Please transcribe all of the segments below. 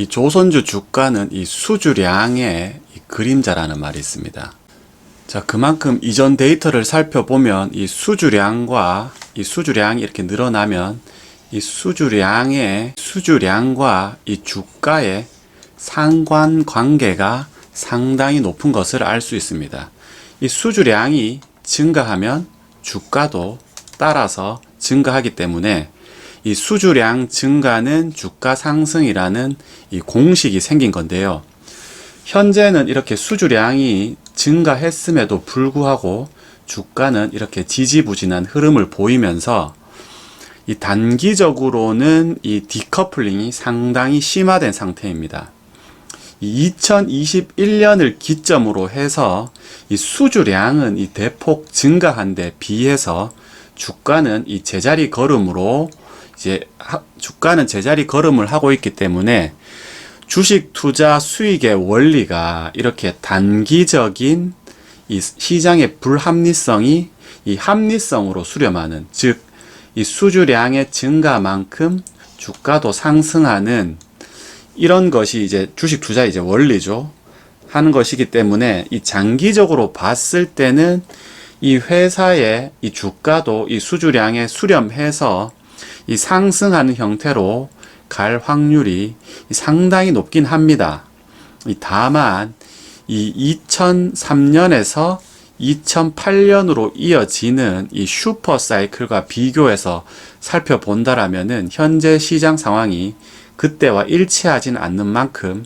이 조선주 주가는 이 수주량의 이 그림자라는 말이 있습니다. 자, 그만큼 이전 데이터를 살펴보면 이 수주량이 이렇게 늘어나면 이 수주량과 이 주가의 상관관계가 상당히 높은 것을 알 수 있습니다. 이 수주량이 증가하면 주가도 따라서 증가하기 때문에 이 수주량 증가는 주가 상승이라는 이 공식이 생긴 건데요. 현재는 이렇게 수주량이 증가했음에도 불구하고 주가는 이렇게 지지부진한 흐름을 보이면서 이 단기적으로는 이 디커플링이 상당히 심화된 상태입니다. 2021년을 기점으로 해서 이 수주량은 이 대폭 증가한 데 비해서 주가는 제자리 걸음을 하고 있기 때문에 주식 투자 수익의 원리가 이렇게 단기적인 이 시장의 불합리성이 이 합리성으로 수렴하는, 즉 이 수주량의 증가만큼 주가도 상승하는 이런 것이 주식 투자의 원리죠. 하는 것이기 때문에 이 장기적으로 봤을 때는 이 회사의 이 주가도 이 수주량에 수렴해서 이 상승하는 형태로 갈 확률이 상당히 높긴 합니다. 다만 이 2003년에서 2008년으로 이어지는 이 슈퍼 사이클과 비교해서 살펴본다라면은 현재 시장 상황이 그때와 일치하지는 않는 만큼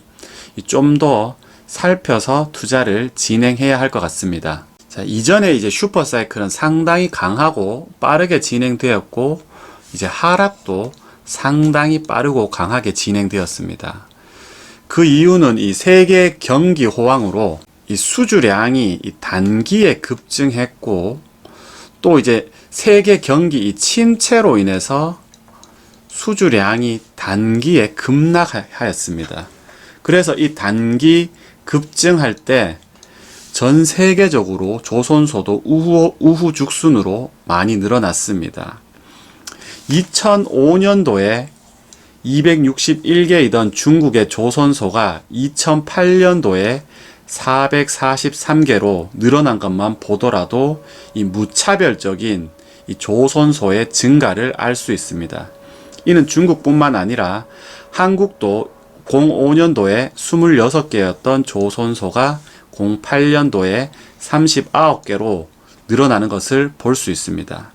좀 더 살펴서 투자를 진행해야 할 것 같습니다. 자, 이전에 슈퍼 사이클은 상당히 강하고 빠르게 진행되었고 하락도 상당히 빠르고 강하게 진행되었습니다. 그 이유는 이 세계 경기 호황으로 이 수주량이 단기에 급증했고, 또 세계 경기 침체로 인해서 수주량이 단기에 급락하였습니다. 그래서 이 단기 급증할 때 전 세계적으로 조선소도 우후죽순으로 많이 늘어났습니다. 2005년도에 261개이던 중국의 조선소가 2008년도에 443개로 늘어난 것만 보더라도 이 무차별적인 이 조선소의 증가를 알 수 있습니다. 이는 중국뿐만 아니라 한국도 05년도에 26개였던 조선소가 08년도에 39개로 늘어나는 것을 볼 수 있습니다.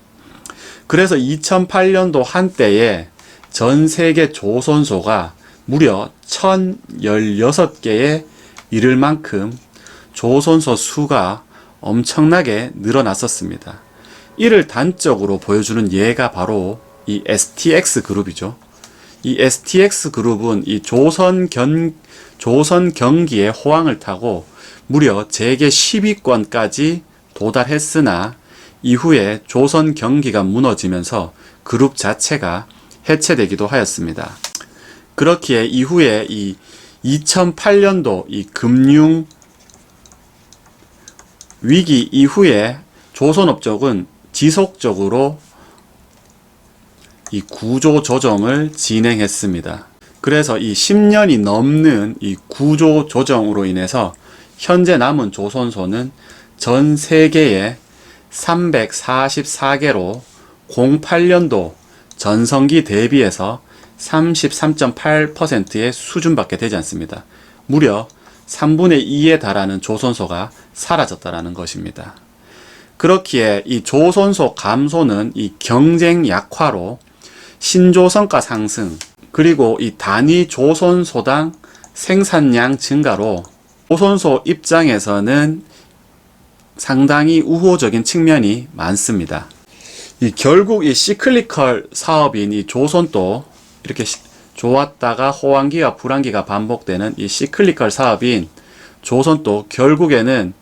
그래서 2008년도 한때에 전 세계 조선소가 무려 1016개에 이를 만큼 조선소 수가 엄청나게 늘어났었습니다. 이를 단적으로 보여주는 예가 바로 이 STX 그룹이죠. 이 STX 그룹은 이 조선 경기의 호황을 타고 무려 재계 10위권까지 도달했으나 이후에 조선 경기가 무너지면서 그룹 자체가 해체되기도 하였습니다. 그렇기에 이후에 이 2008년도 이 금융 위기 이후에 조선업종은 지속적으로 이 구조 조정을 진행했습니다. 그래서 이 10년이 넘는 이 구조 조정으로 인해서 현재 남은 조선소는 전 세계에 344개로 08년도 전성기 대비해서 33.8%의 수준밖에 되지 않습니다. 무려 3분의 2에 달하는 조선소가 사라졌다는 것입니다. 그렇기에 이 조선소 감소는 이 경쟁 약화로 신조성가 상승, 그리고 이 단위 조선소당 생산량 증가로 조선소 입장에서는 상당히 우호적인 측면이 많습니다. 결국 이 시클리컬 사업인 이 조선도 이렇게 좋았다가 호황기와 불황기가 반복되는 이 시클리컬 사업인 조선도 결국에는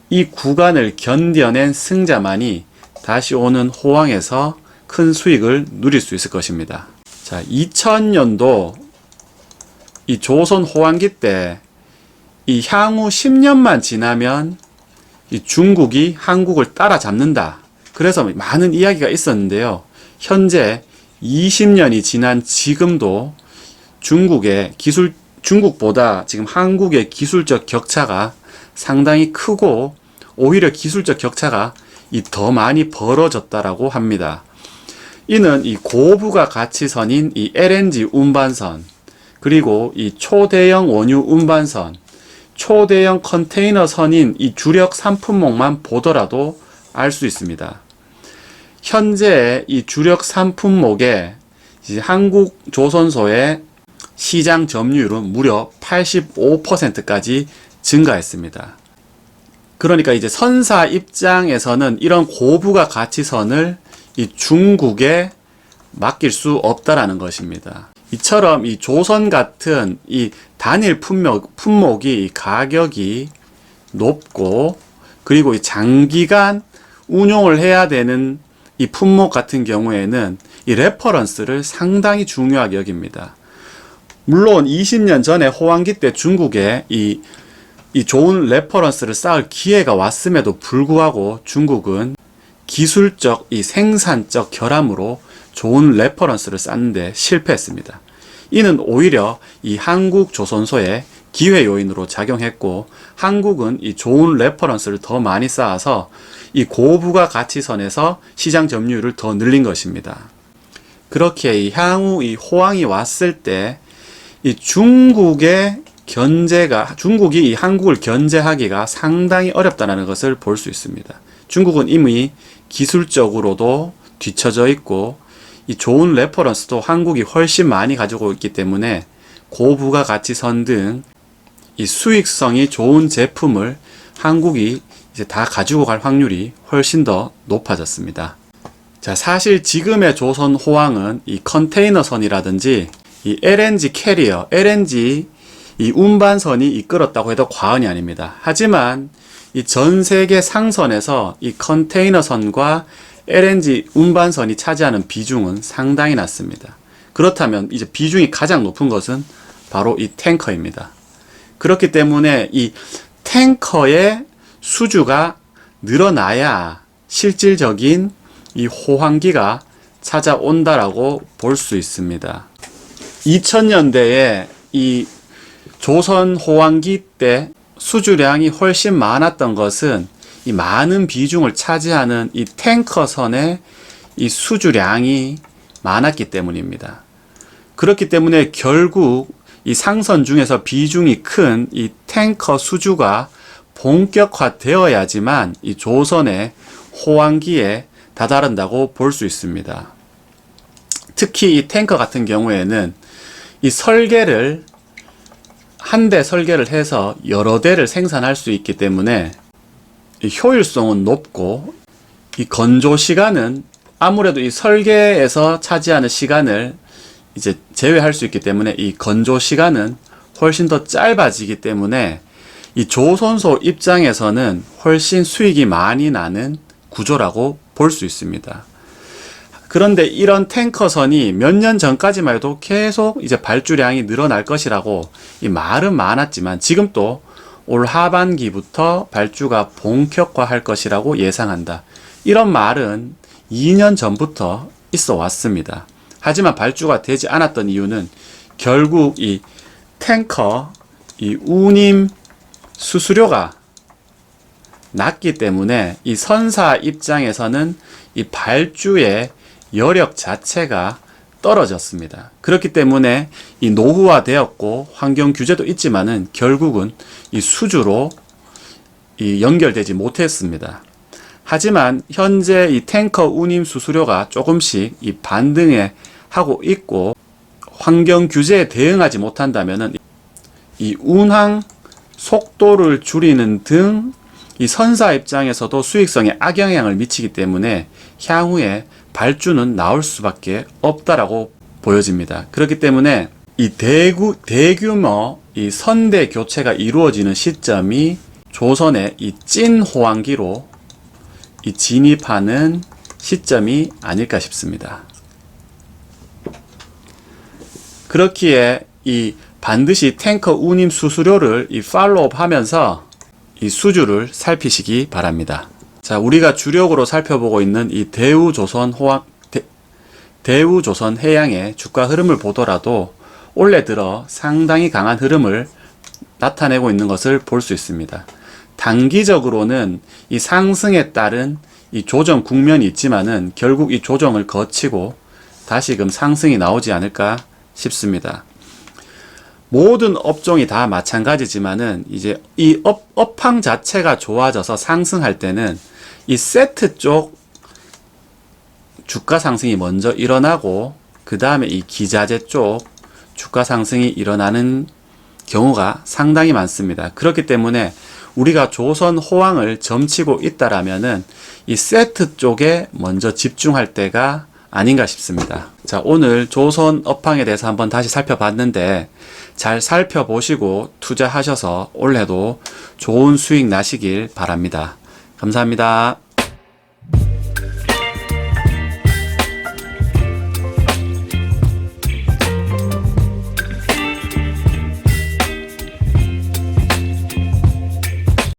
이 구간을 견뎌낸 승자만이 다시 오는 호황에서 큰 수익을 누릴 수 있을 것입니다. 자, 2000년도 이 조선 호황기 때 이 향후 10년만 지나면 이 중국이 한국을 따라잡는다. 그래서 많은 이야기가 있었는데요. 현재 20년이 지난 지금도 중국의 기술 중국보다 지금 한국의 기술적 격차가 상당히 크고 오히려 기술적 격차가 더 많이 벌어졌다라고 합니다. 이는 이 고부가 가치선인 이 LNG 운반선, 그리고 이 초대형 원유 운반선, 초대형 컨테이너선인 이 주력 산품목만 보더라도 알 수 있습니다. 현재 이 주력 산품목에 한국 조선소의 시장 점유율은 무려 85%까지 증가했습니다. 그러니까 이제 선사 입장에서는 이런 고부가 가치선을 이 중국에 맡길 수 없다라는 것입니다. 이처럼 이 조선 같은 이 단일 품목이 가격이 높고 그리고 이 장기간 운용을 해야 되는 이 품목 같은 경우에는 이 레퍼런스를 상당히 중요하게 여깁니다. 물론 20년 전에 호황기 때 중국에 이 좋은 레퍼런스를 쌓을 기회가 왔음에도 불구하고 중국은 기술적, 이 생산적 결함으로 좋은 레퍼런스를 쌓는데 실패했습니다. 이는 오히려 이 한국 조선소의 기회 요인으로 작용했고, 한국은 이 좋은 레퍼런스를 더 많이 쌓아서 이 고부가 가치선에서 시장 점유율을 더 늘린 것입니다. 그렇게 향후 이 호황이 왔을 때 이 중국이 이 한국을 견제하기가 상당히 어렵다는 것을 볼 수 있습니다. 중국은 이미 기술적으로도 뒤처져 있고 이 좋은 레퍼런스도 한국이 훨씬 많이 가지고 있기 때문에 고부가 가치선 등 이 수익성이 좋은 제품을 한국이 이제 다 가지고 갈 확률이 훨씬 더 높아졌습니다. 자, 사실 지금의 조선 호황은 이 컨테이너선이라든지 이 LNG 캐리어, LNG 이 운반선이 이끌었다고 해도 과언이 아닙니다. 하지만 이 전 세계 상선에서 이 컨테이너선과 LNG 운반선이 차지하는 비중은 상당히 낮습니다. 그렇다면 이제 비중이 가장 높은 것은 바로 이 탱커입니다. 그렇기 때문에 이 탱커의 수주가 늘어나야 실질적인 이 호황기가 찾아온다라고 볼 수 있습니다. 2000년대에 이 조선 호황기 때 수주량이 훨씬 많았던 것은 이 많은 비중을 차지하는 이 탱커선의 이 수주량이 많았기 때문입니다. 그렇기 때문에 결국 이 상선 중에서 비중이 큰 이 탱커 수주가 본격화되어야지만 이 조선의 호황기에 다다른다고 볼 수 있습니다. 특히 이 탱커 같은 경우에는 이 설계를 한 대 설계를 해서 여러 대를 생산할 수 있기 때문에 이 효율성은 높고 이 건조 시간은 아무래도 이 설계에서 차지하는 시간을 이제 제외할 수 있기 때문에 이 건조 시간은 훨씬 더 짧아지기 때문에 이 조선소 입장에서는 훨씬 수익이 많이 나는 구조라고 볼 수 있습니다. 그런데 이런 탱커선이 몇 년 전까지만 해도 계속 이제 발주량이 늘어날 것이라고 이 말은 많았지만 지금 또 올 하반기부터 발주가 본격화할 것이라고 예상한다. 이런 말은 2년 전부터 있어 왔습니다. 하지만 발주가 되지 않았던 이유는 결국 이 탱커 이 운임 수수료가 낮기 때문에 이 선사 입장에서는 이 발주의 여력 자체가 떨어졌습니다. 그렇기 때문에 이 노후화되었고 환경 규제도 있지만은 결국은 이 수주로 이 연결되지 못했습니다. 하지만 현재 이 탱커 운임 수수료가 조금씩 이 반등해 하고 있고 환경 규제에 대응하지 못한다면은 이 운항 속도를 줄이는 등 이 선사 입장에서도 수익성에 악영향을 미치기 때문에 향후에 발주는 나올 수밖에 없다라고 보여집니다. 그렇기 때문에 이 대규모 이 선대 교체가 이루어지는 시점이 조선의 이 찐 호황기로 이 진입하는 시점이 아닐까 싶습니다. 그렇기에 이 반드시 탱커 운임 수수료를 이 팔로우업 하면서 이 수주를 살피시기 바랍니다. 자, 우리가 주력으로 살펴보고 있는 이 대우조선 해양의 주가 흐름을 보더라도 올해 들어 상당히 강한 흐름을 나타내고 있는 것을 볼 수 있습니다. 단기적으로는 이 상승에 따른 이 조정 국면이 있지만은 결국 이 조정을 거치고 다시금 상승이 나오지 않을까 싶습니다. 모든 업종이 다 마찬가지지만은 이제 이 업황 자체가 좋아져서 상승할 때는 이 세트 쪽 주가 상승이 먼저 일어나고 그 다음에 이 기자재 쪽 주가 상승이 일어나는 경우가 상당히 많습니다. 그렇기 때문에 우리가 조선 호황을 점치고 있다라면은 이 세트 쪽에 먼저 집중할 때가 아닌가 싶습니다. 자, 오늘 조선 업황에 대해서 한번 다시 살펴봤는데 잘 살펴보시고 투자하셔서 올해도 좋은 수익 나시길 바랍니다. 감사합니다.